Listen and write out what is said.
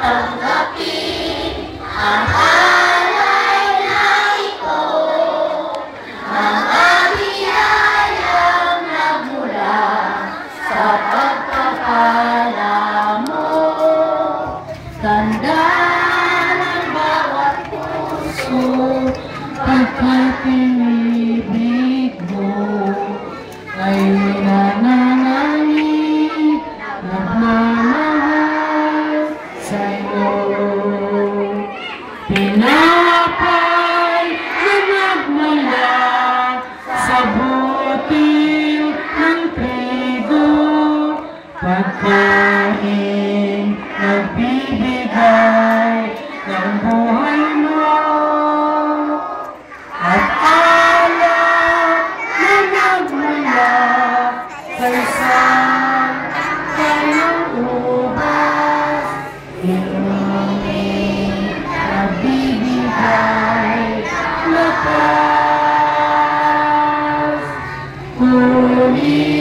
tanggapin ang alay na ito, mga biyayang nagmula sa pagpapala mo. Tanda ng bawat puso, pagkatinibig mo ay nananalig, nagmamahal sa'yo. Pinapay na nagmula sa butil ng trigo, pagkain nagbibigay ng buhay mo, at alak na nagmula sa isang kanyang ubas, inumin nagbibigay lakas. Kunin